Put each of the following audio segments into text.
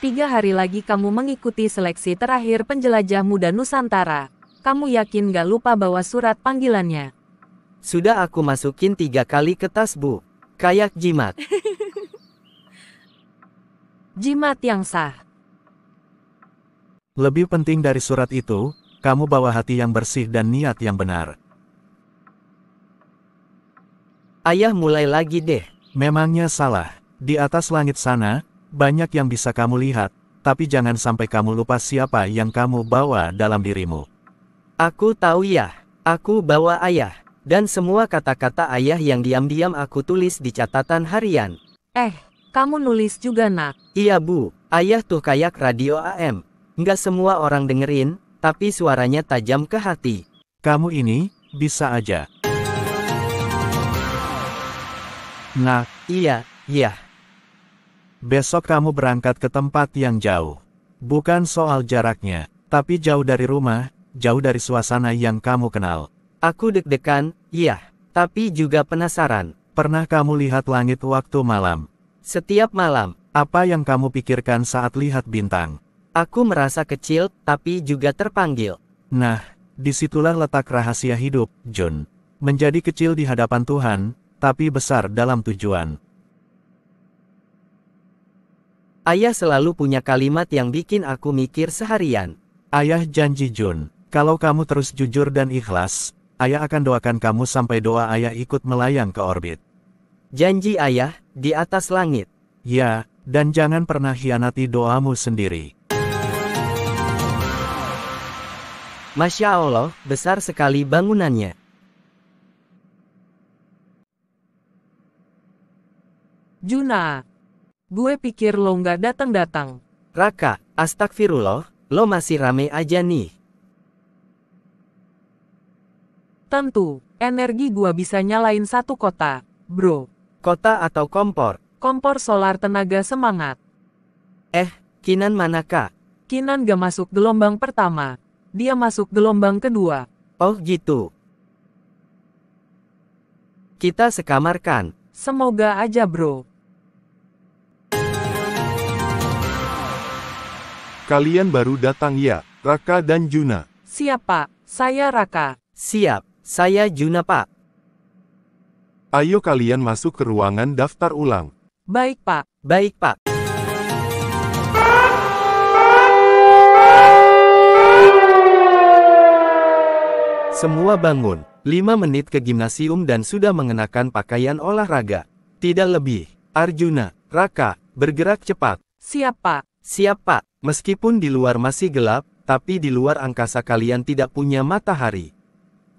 3 hari lagi kamu mengikuti seleksi terakhir penjelajah muda Nusantara. Kamu yakin gak lupa bawa surat panggilannya? Sudah aku masukin 3 kali ke tas, Bu. Kayak jimat. Jimat yang sah. Lebih penting dari surat itu, kamu bawa hati yang bersih dan niat yang benar. Ayah mulai lagi deh. Memangnya salah. Di atas langit sana, banyak yang bisa kamu lihat, tapi jangan sampai kamu lupa siapa yang kamu bawa dalam dirimu. Aku tahu ya. Aku bawa ayah. Dan semua kata-kata ayah yang diam-diam aku tulis di catatan harian. Kamu nulis juga nak? Iya Bu, ayah tuh kayak radio AM. Nggak semua orang dengerin, tapi suaranya tajam ke hati. Kamu ini, bisa aja. Nah, Iya. besok kamu berangkat ke tempat yang jauh. Bukan soal jaraknya, tapi jauh dari rumah, jauh dari suasana yang kamu kenal. Aku deg-degan, iya, tapi juga penasaran. Pernah kamu lihat langit waktu malam? Setiap malam, Apa yang kamu pikirkan saat lihat bintang? aku merasa kecil, tapi juga terpanggil. Nah, disitulah letak rahasia hidup, Jun. Menjadi kecil di hadapan Tuhan, tapi besar dalam tujuan. Ayah selalu punya kalimat yang bikin aku mikir seharian. Ayah janji Jun, kalau kamu terus jujur dan ikhlas, ayah akan doakan kamu sampai doa ayah ikut melayang ke orbit. Janji ayah, di atas langit. Ya, dan jangan pernah hianati doamu sendiri. Masya Allah, besar sekali bangunannya. Juna. Gue pikir lo nggak datang-datang. Raka, astagfirullah, lo masih rame aja nih. Tentu, energi gua bisa nyalain satu kota, bro. Kota atau kompor? Kompor solar tenaga semangat. Kinan mana kak? Kinan gak masuk gelombang pertama. Dia masuk gelombang kedua. Oh gitu. Kita sekamar kan? Semoga aja bro. Kalian baru datang ya, Raka dan Juna. Siapa? Saya Raka. Siap, saya Juna pak. Ayo kalian masuk ke ruangan daftar ulang. Baik pak. Baik pak. Semua bangun. 5 menit ke gimnasium dan sudah mengenakan pakaian olahraga. Tidak lebih. Arjuna, Raka, bergerak cepat. Siap pak. Siap pak. Meskipun di luar masih gelap, tapi di luar angkasa kalian tidak punya matahari.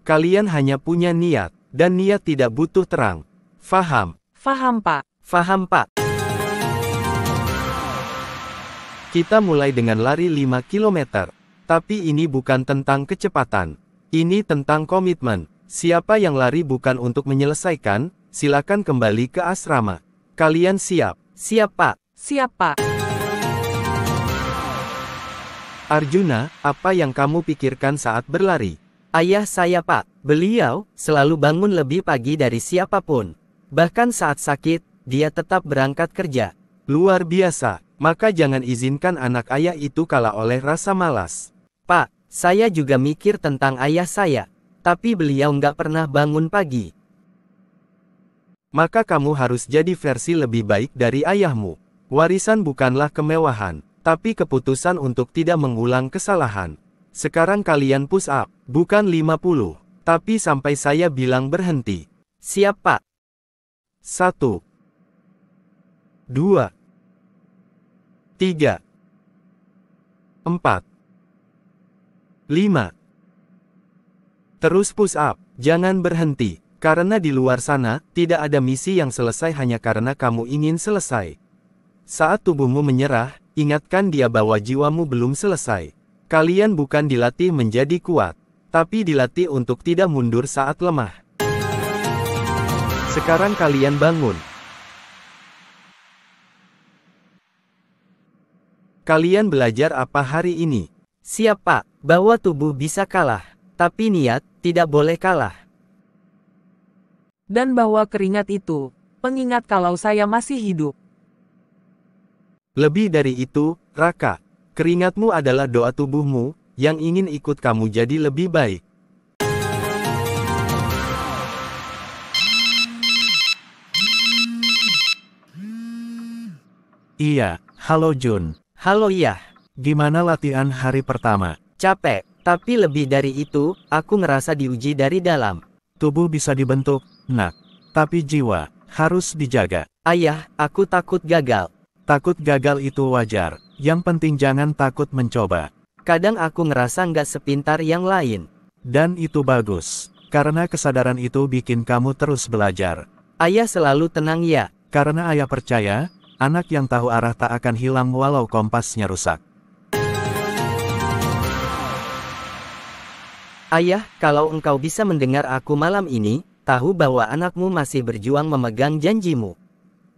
Kalian hanya punya niat, dan niat tidak butuh terang. Faham? Faham pak. Faham pak. Kita mulai dengan lari 5 km. Tapi ini bukan tentang kecepatan. Ini tentang komitmen. Siapa yang lari bukan untuk menyelesaikan, silakan kembali ke asrama. Kalian siap? Siap pak. Siap pak. Arjuna, apa yang kamu pikirkan saat berlari? Ayah saya pak, beliau selalu bangun lebih pagi dari siapapun. Bahkan saat sakit, dia tetap berangkat kerja. Luar biasa, maka jangan izinkan anak ayah itu kalah oleh rasa malas. Pak, saya juga mikir tentang ayah saya, tapi beliau nggak pernah bangun pagi. Maka kamu harus jadi versi lebih baik dari ayahmu. Warisan bukanlah kemewahan, tapi keputusan untuk tidak mengulang kesalahan. Sekarang kalian push up, bukan 50, tapi sampai saya bilang berhenti. Siap pak. 1, 2, 3, 4, 5. Terus push up, jangan berhenti, karena di luar sana, tidak ada misi yang selesai hanya karena kamu ingin selesai. Saat tubuhmu menyerah, ingatkan dia bahwa jiwamu belum selesai. Kalian bukan dilatih menjadi kuat, tapi dilatih untuk tidak mundur saat lemah. Sekarang kalian bangun. Kalian belajar apa hari ini? Siap pak, bahwa tubuh bisa kalah, tapi niat tidak boleh kalah. Dan bahwa keringat itu, pengingat kalau saya masih hidup. Lebih dari itu, Raka, keringatmu adalah doa tubuhmu, yang ingin ikut kamu jadi lebih baik. Iya, halo Jun. Halo Yah, Gimana latihan hari pertama? capek, tapi lebih dari itu, aku ngerasa diuji dari dalam. Tubuh bisa dibentuk, nak. Tapi jiwa, harus dijaga. Ayah, aku takut gagal. Takut gagal itu wajar. Yang penting jangan takut mencoba. Kadang aku ngerasa nggak sepintar yang lain. Dan itu bagus. Karena kesadaran itu bikin kamu terus belajar. Ayah selalu tenang ya. Karena ayah percaya, anak yang tahu arah tak akan hilang walau kompasnya rusak. Ayah, kalau engkau bisa mendengar aku malam ini, tahu bahwa anakmu masih berjuang memegang janjimu.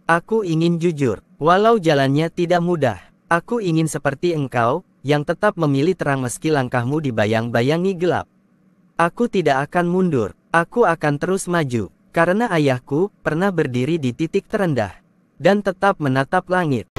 Aku ingin jujur, walau jalannya tidak mudah. Aku ingin seperti engkau, yang tetap memilih terang meski langkahmu dibayang-bayangi gelap. Aku tidak akan mundur, aku akan terus maju, karena ayahku pernah berdiri di titik terendah, dan tetap menatap langit.